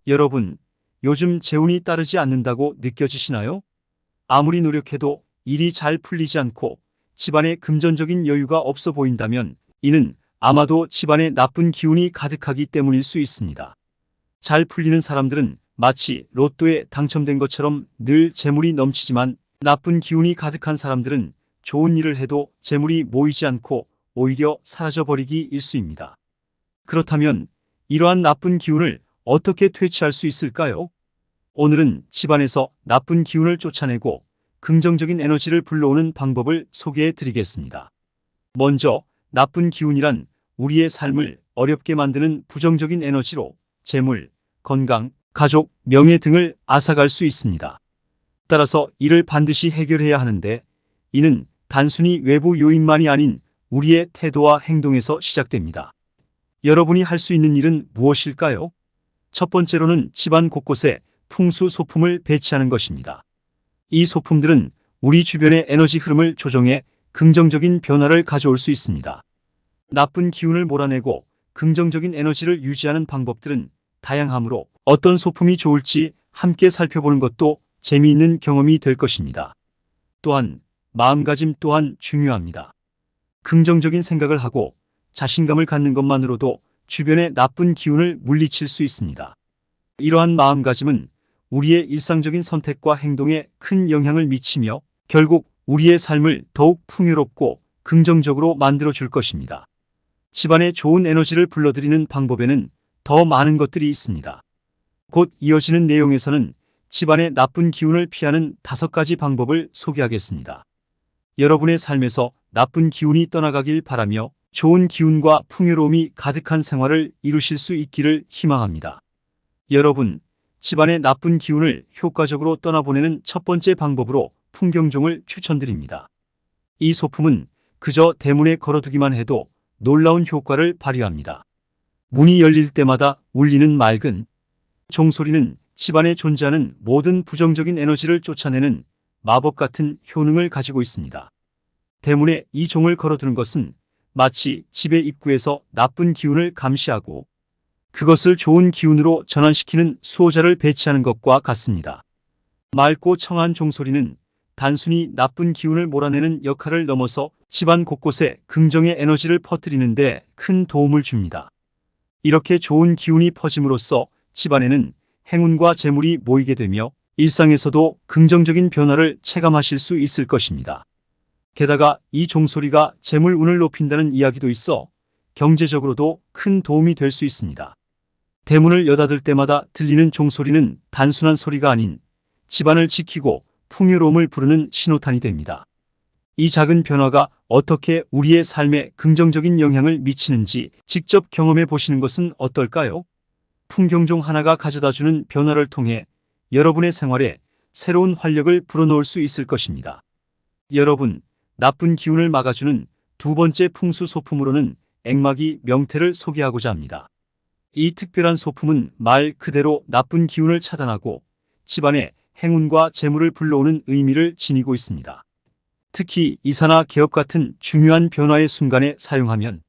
여러분, 요즘 재운이 따르지 않는다고 느껴지시나요? 아무리 노력해도 일이 잘 풀리지 않고 집안에 금전적인 여유가 없어 보인다면 이는 아마도 집안에 나쁜 기운이 가득하기 때문일 수 있습니다. 잘 풀리는 사람들은 마치 로또에 당첨된 것처럼 늘 재물이 넘치지만 나쁜 기운이 가득한 사람들은 좋은 일을 해도 재물이 모이지 않고 오히려 사라져버리기 일쑤입니다. 그렇다면 이러한 나쁜 기운을 어떻게 퇴치할 수 있을까요? 오늘은 집안에서 나쁜 기운을 쫓아내고 긍정적인 에너지를 불러오는 방법을 소개해 드리겠습니다. 먼저 나쁜 기운이란 우리의 삶을 어렵게 만드는 부정적인 에너지로 재물, 건강, 가족, 명예 등을 앗아갈 수 있습니다. 따라서 이를 반드시 해결해야 하는데 이는 단순히 외부 요인만이 아닌 우리의 태도와 행동에서 시작됩니다. 여러분이 할 수 있는 일은 무엇일까요? 첫 번째로는 집안 곳곳에 풍수 소품을 배치하는 것입니다. 이 소품들은 우리 주변의 에너지 흐름을 조정해 긍정적인 변화를 가져올 수 있습니다. 나쁜 기운을 몰아내고 긍정적인 에너지를 유지하는 방법들은 다양하므로 어떤 소품이 좋을지 함께 살펴보는 것도 재미있는 경험이 될 것입니다. 또한 마음가짐 또한 중요합니다. 긍정적인 생각을 하고 자신감을 갖는 것만으로도 주변의 나쁜 기운을 물리칠 수 있습니다. 이러한 마음가짐은 우리의 일상적인 선택과 행동에 큰 영향을 미치며 결국 우리의 삶을 더욱 풍요롭고 긍정적으로 만들어줄 것입니다. 집안에 좋은 에너지를 불러들이는 방법에는 더 많은 것들이 있습니다. 곧 이어지는 내용에서는 집안의 나쁜 기운을 피하는 5가지 방법을 소개하겠습니다. 여러분의 삶에서 나쁜 기운이 떠나가길 바라며 좋은 기운과 풍요로움이 가득한 생활을 이루실 수 있기를 희망합니다. 여러분, 집안의 나쁜 기운을 효과적으로 떠나보내는 첫 번째 방법으로 풍경종을 추천드립니다. 이 소품은 그저 대문에 걸어두기만 해도 놀라운 효과를 발휘합니다. 문이 열릴 때마다 울리는 맑은 종소리는 집안에 존재하는 모든 부정적인 에너지를 쫓아내는 마법 같은 효능을 가지고 있습니다. 대문에 이 종을 걸어두는 것은 마치 집의 입구에서 나쁜 기운을 감시하고 그것을 좋은 기운으로 전환시키는 수호자를 배치하는 것과 같습니다. 맑고 청아한 종소리는 단순히 나쁜 기운을 몰아내는 역할을 넘어서 집안 곳곳에 긍정의 에너지를 퍼뜨리는 데 큰 도움을 줍니다. 이렇게 좋은 기운이 퍼짐으로써 집안에는 행운과 재물이 모이게 되며 일상에서도 긍정적인 변화를 체감하실 수 있을 것입니다. 게다가 이 종소리가 재물운을 높인다는 이야기도 있어 경제적으로도 큰 도움이 될 수 있습니다. 대문을 여닫을 때마다 들리는 종소리는 단순한 소리가 아닌 집안을 지키고 풍요로움을 부르는 신호탄이 됩니다. 이 작은 변화가 어떻게 우리의 삶에 긍정적인 영향을 미치는지 직접 경험해 보시는 것은 어떨까요? 풍경종 하나가 가져다주는 변화를 통해 여러분의 생활에 새로운 활력을 불어넣을 수 있을 것입니다. 여러분, 나쁜 기운을 막아주는 두 번째 풍수 소품으로는 앵마기 명태를 소개하고자 합니다. 이 특별한 소품은 말 그대로 나쁜 기운을 차단하고 집안에 행운과 재물을 불러오는 의미를 지니고 있습니다. 특히 이사나 개업 같은 중요한 변화의 순간에 사용하면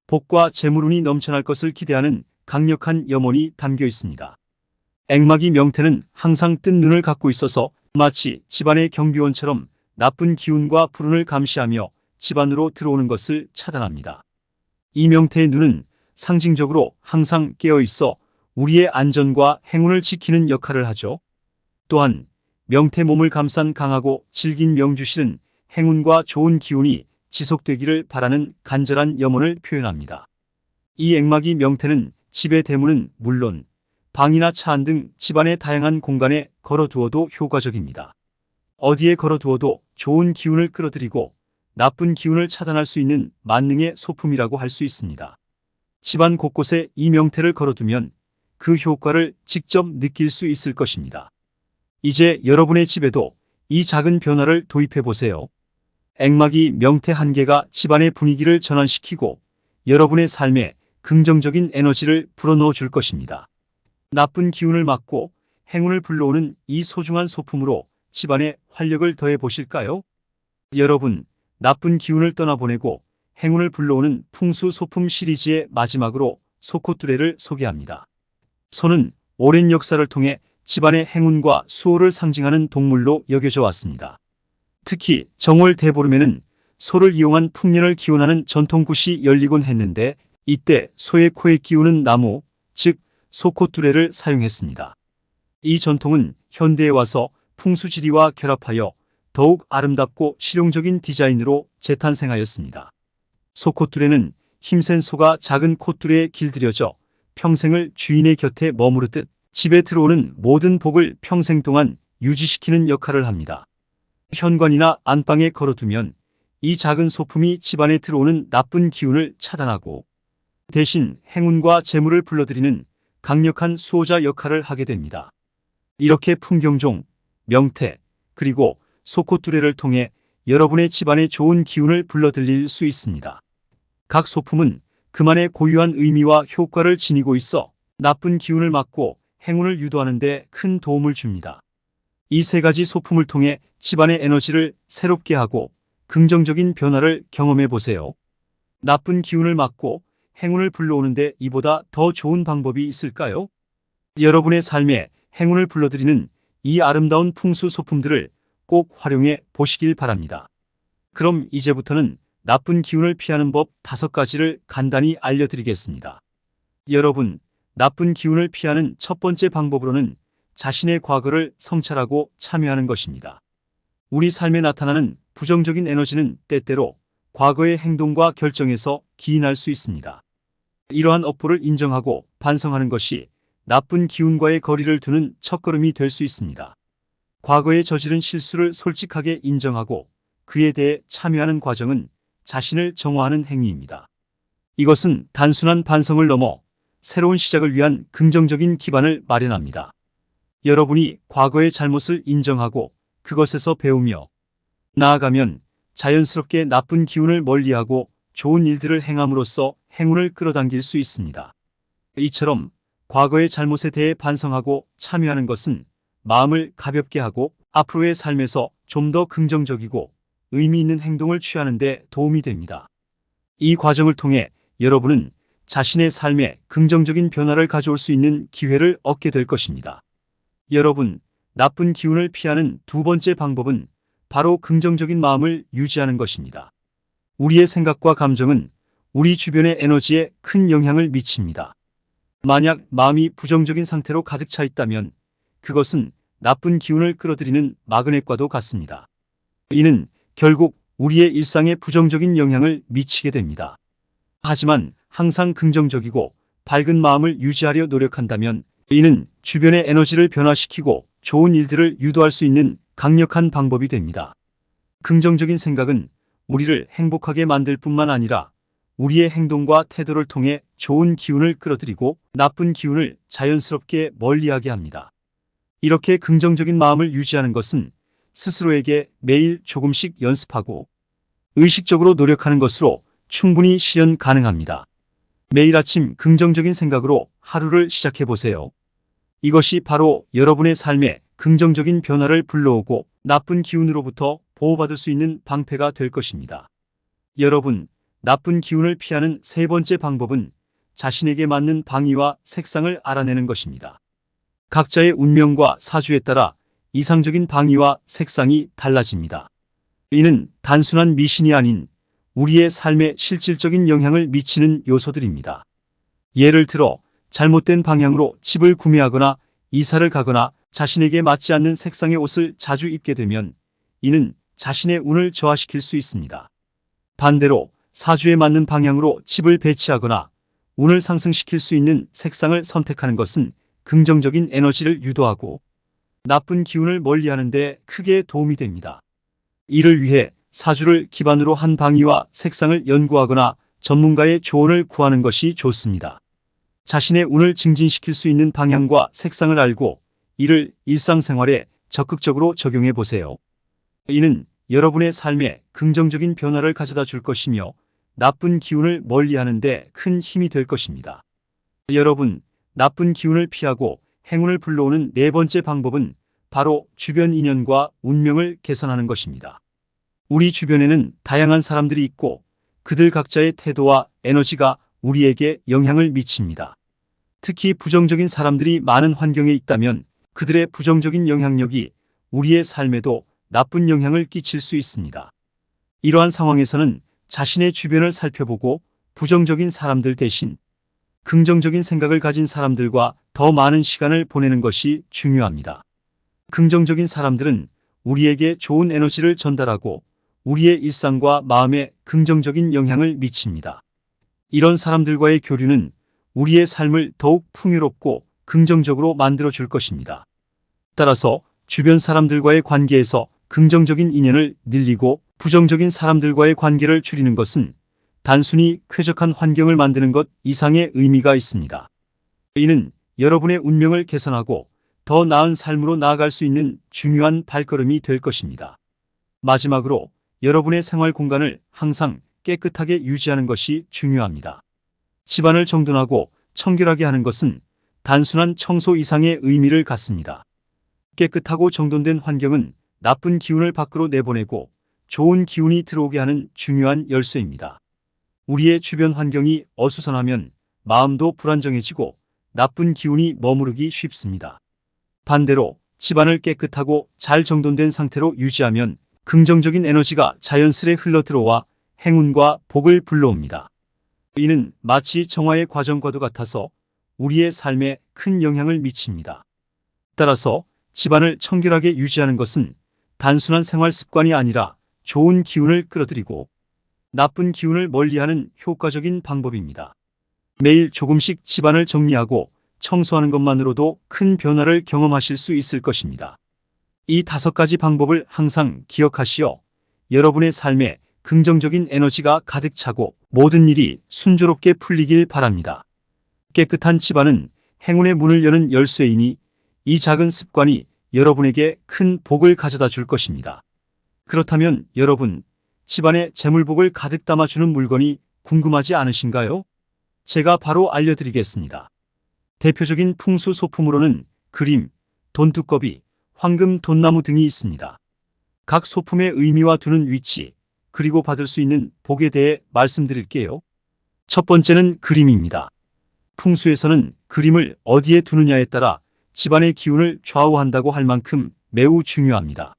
복과 재물운이 넘쳐날 것을 기대하는 강력한 염원이 담겨 있습니다. 앵마기 명태는 항상 뜬 눈을 갖고 있어서 마치 집안의 경비원처럼 나쁜 기운과 불운을 감시하며 집 안으로 들어오는 것을 차단합니다. 이 명태의 눈은 상징적으로 항상 깨어 있어 우리의 안전과 행운을 지키는 역할을 하죠. 또한 명태 몸을 감싼 강하고 질긴 명주실은 행운과 좋은 기운이 지속되기를 바라는 간절한 염원을 표현합니다. 이 앵마기 명태는 집의 대문은 물론 방이나 차 안 등 집안의 다양한 공간에 걸어두어도 효과적입니다. 어디에 걸어두어도 좋은 기운을 끌어들이고 나쁜 기운을 차단할 수 있는 만능의 소품이라고 할 수 있습니다. 집안 곳곳에 이 명태를 걸어두면 그 효과를 직접 느낄 수 있을 것입니다. 이제 여러분의 집에도 이 작은 변화를 도입해 보세요. 앵마기 명태 한 개가 집안의 분위기를 전환시키고 여러분의 삶에 긍정적인 에너지를 불어넣어 줄 것입니다. 나쁜 기운을 막고 행운을 불러오는 이 소중한 소품으로 집안에 활력을 더해 보실까요? 여러분, 나쁜 기운을 떠나보내고 행운을 불러오는 풍수 소품 시리즈의 마지막으로 소코뚜레를 소개합니다. 소는 오랜 역사를 통해 집안의 행운과 수호를 상징하는 동물로 여겨져 왔습니다. 특히 정월 대보름에는 소를 이용한 풍년을 기원하는 전통굿이 열리곤 했는데 이때 소의 코에 끼우는 나무, 즉 소콧두레를 사용했습니다. 이 전통은 현대에 와서 풍수지리와 결합하여 더욱 아름답고 실용적인 디자인으로 재탄생하였습니다. 소콧두레는 힘센 소가 작은 콧두레에 길들여져 평생을 주인의 곁에 머무르듯 집에 들어오는 모든 복을 평생 동안 유지시키는 역할을 합니다. 현관이나 안방에 걸어두면 이 작은 소품이 집안에 들어오는 나쁜 기운을 차단하고 대신 행운과 재물을 불러들이는 강력한 수호자 역할을 하게 됩니다. 이렇게 풍경종, 명태, 그리고 소콧두레를 통해 여러분의 집안에 좋은 기운을 불러들일 수 있습니다. 각 소품은 그만의 고유한 의미와 효과를 지니고 있어 나쁜 기운을 막고 행운을 유도하는 데 큰 도움을 줍니다. 이 세 가지 소품을 통해 집안의 에너지를 새롭게 하고 긍정적인 변화를 경험해 보세요. 나쁜 기운을 막고 행운을 불러오는데 이보다 더 좋은 방법이 있을까요? 여러분의 삶에 행운을 불러들이는 이 아름다운 풍수 소품들을 꼭 활용해 보시길 바랍니다. 그럼 이제부터는 나쁜 기운을 피하는 법 5가지를 간단히 알려드리겠습니다. 여러분, 나쁜 기운을 피하는 첫 번째 방법으로는 자신의 과거를 성찰하고 참여하는 것입니다. 우리 삶에 나타나는 부정적인 에너지는 때때로 과거의 행동과 결정에서 기인할 수 있습니다. 이러한 업보를 인정하고 반성하는 것이 나쁜 기운과의 거리를 두는 첫걸음이 될 수 있습니다. 과거에 저지른 실수를 솔직하게 인정하고 그에 대해 참여하는 과정은 자신을 정화하는 행위입니다. 이것은 단순한 반성을 넘어 새로운 시작을 위한 긍정적인 기반을 마련합니다. 여러분이 과거의 잘못을 인정하고 그것에서 배우며 나아가면 자연스럽게 나쁜 기운을 멀리하고 좋은 일들을 행함으로써 행운을 끌어당길 수 있습니다. 이처럼 과거의 잘못에 대해 반성하고 참여하는 것은 마음을 가볍게 하고 앞으로의 삶에서 좀 더 긍정적이고 의미 있는 행동을 취하는 데 도움이 됩니다. 이 과정을 통해 여러분은 자신의 삶에 긍정적인 변화를 가져올 수 있는 기회를 얻게 될 것입니다. 여러분, 나쁜 기운을 피하는 두 번째 방법은 바로 긍정적인 마음을 유지하는 것입니다. 우리의 생각과 감정은 우리 주변의 에너지에 큰 영향을 미칩니다. 만약 마음이 부정적인 상태로 가득 차 있다면 그것은 나쁜 기운을 끌어들이는 마그넷과도 같습니다. 이는 결국 우리의 일상에 부정적인 영향을 미치게 됩니다. 하지만 항상 긍정적이고 밝은 마음을 유지하려 노력한다면 이는 주변의 에너지를 변화시키고 좋은 일들을 유도할 수 있는 강력한 방법이 됩니다. 긍정적인 생각은 우리를 행복하게 만들 뿐만 아니라 우리의 행동과 태도를 통해 좋은 기운을 끌어들이고 나쁜 기운을 자연스럽게 멀리하게 합니다. 이렇게 긍정적인 마음을 유지하는 것은 스스로에게 매일 조금씩 연습하고 의식적으로 노력하는 것으로 충분히 실현 가능합니다. 매일 아침 긍정적인 생각으로 하루를 시작해 보세요. 이것이 바로 여러분의 삶에 긍정적인 변화를 불러오고 나쁜 기운으로부터 보호받을 수 있는 방패가 될 것입니다. 여러분, 나쁜 기운을 피하는 세 번째 방법은 자신에게 맞는 방위와 색상을 알아내는 것입니다. 각자의 운명과 사주에 따라 이상적인 방위와 색상이 달라집니다. 이는 단순한 미신이 아닌 우리의 삶에 실질적인 영향을 미치는 요소들입니다. 예를 들어 잘못된 방향으로 집을 구매하거나 이사를 가거나 자신에게 맞지 않는 색상의 옷을 자주 입게 되면 이는 자신의 운을 저하시킬 수 있습니다. 반대로 사주에 맞는 방향으로 집을 배치하거나 운을 상승시킬 수 있는 색상을 선택하는 것은 긍정적인 에너지를 유도하고 나쁜 기운을 멀리하는 데 크게 도움이 됩니다. 이를 위해 사주를 기반으로 한 방위와 색상을 연구하거나 전문가의 조언을 구하는 것이 좋습니다. 자신의 운을 증진시킬 수 있는 방향과 색상을 알고 이를 일상생활에 적극적으로 적용해 보세요. 이는 여러분의 삶에 긍정적인 변화를 가져다 줄 것이며 나쁜 기운을 멀리하는 데 큰 힘이 될 것입니다. 여러분, 나쁜 기운을 피하고 행운을 불러오는 네 번째 방법은 바로 주변 인연과 운명을 개선하는 것입니다. 우리 주변에는 다양한 사람들이 있고 그들 각자의 태도와 에너지가 우리에게 영향을 미칩니다. 특히 부정적인 사람들이 많은 환경에 있다면 그들의 부정적인 영향력이 우리의 삶에도 나쁜 영향을 끼칠 수 있습니다. 이러한 상황에서는 자신의 주변을 살펴보고 부정적인 사람들 대신 긍정적인 생각을 가진 사람들과 더 많은 시간을 보내는 것이 중요합니다. 긍정적인 사람들은 우리에게 좋은 에너지를 전달하고 우리의 일상과 마음에 긍정적인 영향을 미칩니다. 이런 사람들과의 교류는 우리의 삶을 더욱 풍요롭고 긍정적으로 만들어 줄 것입니다. 따라서 주변 사람들과의 관계에서 긍정적인 인연을 늘리고 부정적인 사람들과의 관계를 줄이는 것은 단순히 쾌적한 환경을 만드는 것 이상의 의미가 있습니다. 이는 여러분의 운명을 개선하고 더 나은 삶으로 나아갈 수 있는 중요한 발걸음이 될 것입니다. 마지막으로 여러분의 생활 공간을 항상 깨끗하게 유지하는 것이 중요합니다. 집안을 정돈하고 청결하게 하는 것은 단순한 청소 이상의 의미를 갖습니다. 깨끗하고 정돈된 환경은 나쁜 기운을 밖으로 내보내고 좋은 기운이 들어오게 하는 중요한 열쇠입니다. 우리의 주변 환경이 어수선하면 마음도 불안정해지고 나쁜 기운이 머무르기 쉽습니다. 반대로 집안을 깨끗하고 잘 정돈된 상태로 유지하면 긍정적인 에너지가 자연스레 흘러들어와 행운과 복을 불러옵니다. 이는 마치 정화의 과정과도 같아서 우리의 삶에 큰 영향을 미칩니다. 따라서 집안을 청결하게 유지하는 것은 단순한 생활 습관이 아니라 좋은 기운을 끌어들이고 나쁜 기운을 멀리하는 효과적인 방법입니다. 매일 조금씩 집안을 정리하고 청소하는 것만으로도 큰 변화를 경험하실 수 있을 것입니다. 이 5가지 방법을 항상 기억하시어 여러분의 삶에 긍정적인 에너지가 가득 차고 모든 일이 순조롭게 풀리길 바랍니다. 깨끗한 집안은 행운의 문을 여는 열쇠이니 이 작은 습관이 여러분에게 큰 복을 가져다 줄 것입니다. 그렇다면 여러분, 집안에 재물복을 가득 담아주는 물건이 궁금하지 않으신가요? 제가 바로 알려드리겠습니다. 대표적인 풍수 소품으로는 그림, 돈두꺼비, 황금 돈나무 등이 있습니다. 각 소품의 의미와 두는 위치, 그리고 받을 수 있는 복에 대해 말씀드릴게요. 첫 번째는 그림입니다. 풍수에서는 그림을 어디에 두느냐에 따라 집안의 기운을 좌우한다고 할 만큼 매우 중요합니다.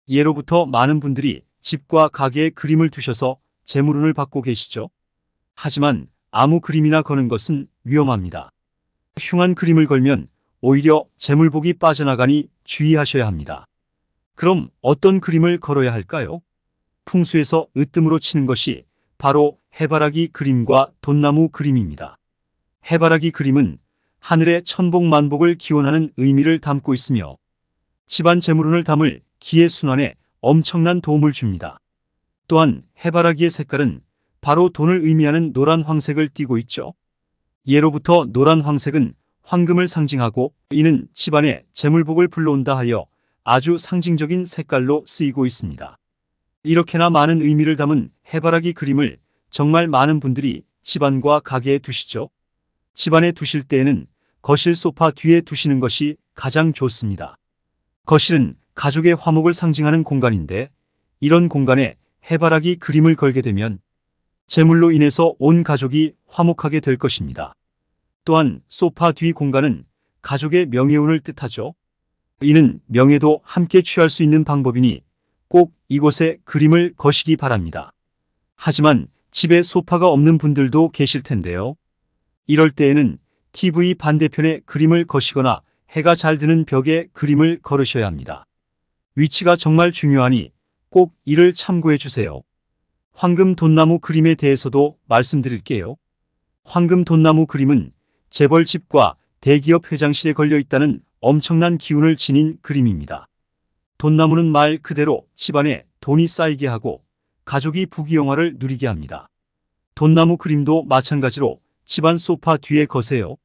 예로부터 많은 분들이 집과 가게에 그림을 두셔서 재물운을 받고 계시죠. 하지만 아무 그림이나 거는 것은 위험합니다. 흉한 그림을 걸면 오히려 재물복이 빠져나가니 주의하셔야 합니다. 그럼 어떤 그림을 걸어야 할까요? 풍수에서 으뜸으로 치는 것이 바로 해바라기 그림과 돈나무 그림입니다. 해바라기 그림은 하늘의 천복만복을 기원하는 의미를 담고 있으며 집안 재물운을 담을 기의 순환에 엄청난 도움을 줍니다. 또한 해바라기의 색깔은 바로 돈을 의미하는 노란 황색을 띠고 있죠. 예로부터 노란 황색은 황금을 상징하고 이는 집안에 재물복을 불러온다 하여 아주 상징적인 색깔로 쓰이고 있습니다. 이렇게나 많은 의미를 담은 해바라기 그림을 정말 많은 분들이 집안과 가게에 두시죠. 집안에 두실 때에는 거실 소파 뒤에 두시는 것이 가장 좋습니다. 거실은 가족의 화목을 상징하는 공간인데 이런 공간에 해바라기 그림을 걸게 되면 재물로 인해서 온 가족이 화목하게 될 것입니다. 또한 소파 뒤 공간은 가족의 명예운을 뜻하죠. 이는 명예도 함께 취할 수 있는 방법이니 꼭 이곳에 그림을 거시기 바랍니다. 하지만 집에 소파가 없는 분들도 계실 텐데요. 이럴 때에는 TV 반대편에 그림을 거시거나 해가 잘 드는 벽에 그림을 걸으셔야 합니다. 위치가 정말 중요하니 꼭 이를 참고해 주세요. 황금 돈나무 그림에 대해서도 말씀드릴게요. 황금 돈나무 그림은 재벌집과 대기업 회장실에 걸려 있다는 엄청난 기운을 지닌 그림입니다. 돈나무는 말 그대로 집안에 돈이 쌓이게 하고 가족이 부귀영화를 누리게 합니다. 돈나무 그림도 마찬가지로 집안 소파 뒤에 거세요.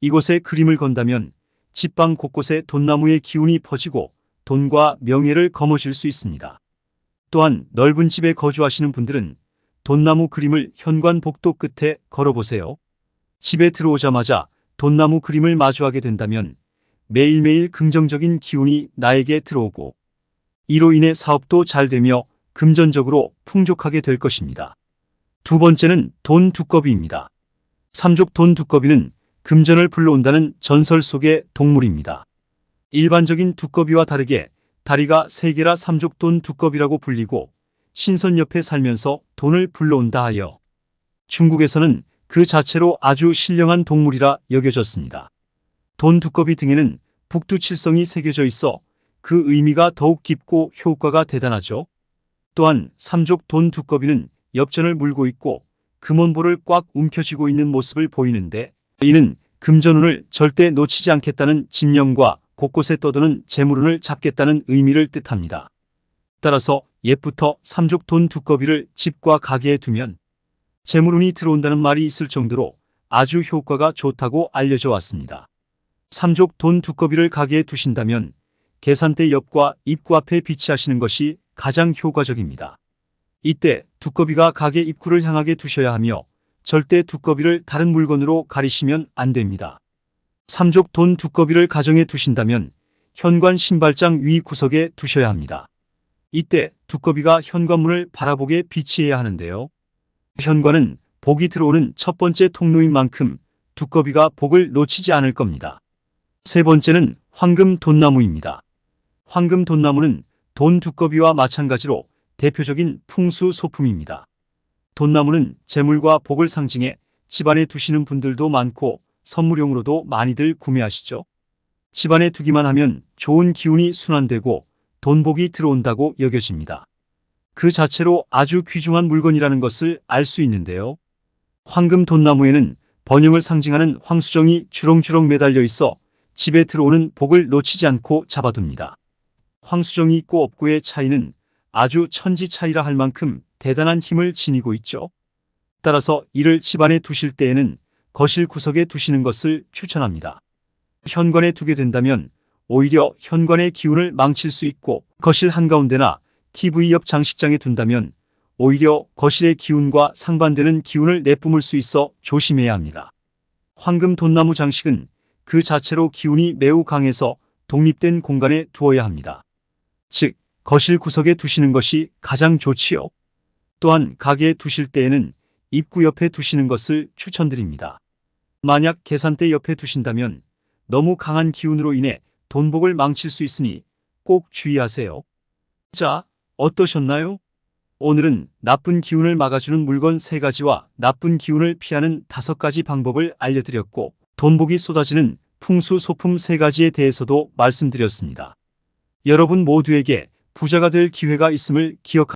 이곳에 그림을 건다면 집방 곳곳에 돈나무의 기운이 퍼지고 돈과 명예를 거머쥘 수 있습니다. 또한 넓은 집에 거주하시는 분들은 돈나무 그림을 현관 복도 끝에 걸어보세요. 집에 들어오자마자 돈나무 그림을 마주하게 된다면 매일매일 긍정적인 기운이 나에게 들어오고 이로 인해 사업도 잘 되며 금전적으로 풍족하게 될 것입니다. 두 번째는 돈 두꺼비입니다. 삼족 돈 두꺼비는 금전을 불러온다는 전설 속의 동물입니다. 일반적인 두꺼비와 다르게 다리가 3개라 삼족돈 두꺼비라고 불리고 신선 옆에 살면서 돈을 불러온다 하여 중국에서는 그 자체로 아주 신령한 동물이라 여겨졌습니다. 돈 두꺼비 등에는 북두칠성이 새겨져 있어 그 의미가 더욱 깊고 효과가 대단하죠. 또한 삼족 돈 두꺼비는 엽전을 물고 있고 금원볼을 꽉 움켜쥐고 있는 모습을 보이는데 이는 금전운을 절대 놓치지 않겠다는 집념과 곳곳에 떠도는 재물운을 잡겠다는 의미를 뜻합니다. 따라서 옛부터 삼족 돈 두꺼비를 집과 가게에 두면 재물운이 들어온다는 말이 있을 정도로 아주 효과가 좋다고 알려져 왔습니다. 삼족 돈 두꺼비를 가게에 두신다면 계산대 옆과 입구 앞에 비치하시는 것이 가장 효과적입니다. 이때 두꺼비가 가게 입구를 향하게 두셔야 하며 절대 두꺼비를 다른 물건으로 가리시면 안 됩니다. 삼족 돈 두꺼비를 가정에 두신다면 현관 신발장 위 구석에 두셔야 합니다. 이때 두꺼비가 현관문을 바라보게 비치해야 하는데요. 현관은 복이 들어오는 첫 번째 통로인 만큼 두꺼비가 복을 놓치지 않을 겁니다. 세 번째는 황금 돈나무입니다. 황금 돈나무는 돈 두꺼비와 마찬가지로 대표적인 풍수 소품입니다. 돈나무는 재물과 복을 상징해 집안에 두시는 분들도 많고 선물용으로도 많이들 구매하시죠. 집안에 두기만 하면 좋은 기운이 순환되고 돈복이 들어온다고 여겨집니다. 그 자체로 아주 귀중한 물건이라는 것을 알 수 있는데요. 황금 돈나무에는 번영을 상징하는 황수정이 주렁주렁 매달려 있어 집에 들어오는 복을 놓치지 않고 잡아둡니다. 황수정이 있고 없고의 차이는 아주 천지 차이라 할 만큼 대단한 힘을 지니고 있죠. 따라서 이를 집안에 두실 때에는 거실 구석에 두시는 것을 추천합니다. 현관에 두게 된다면 오히려 현관의 기운을 망칠 수 있고 거실 한가운데나 TV 옆 장식장에 둔다면 오히려 거실의 기운과 상반되는 기운을 내뿜을 수 있어 조심해야 합니다. 황금 돈나무 장식은 그 자체로 기운이 매우 강해서 독립된 공간에 두어야 합니다. 즉, 거실 구석에 두시는 것이 가장 좋지요. 또한 가게에 두실 때에는 입구 옆에 두시는 것을 추천드립니다. 만약 계산대 옆에 두신다면 너무 강한 기운으로 인해 돈복을 망칠 수 있으니 꼭 주의하세요. 자, 어떠셨나요? 오늘은 나쁜 기운을 막아주는 물건 3가지와 나쁜 기운을 피하는 5가지 방법을 알려드렸고 돈복이 쏟아지는 풍수 소품 3가지에 대해서도 말씀드렸습니다. 여러분 모두에게 부자가 될 기회가 있음을 기억하세요.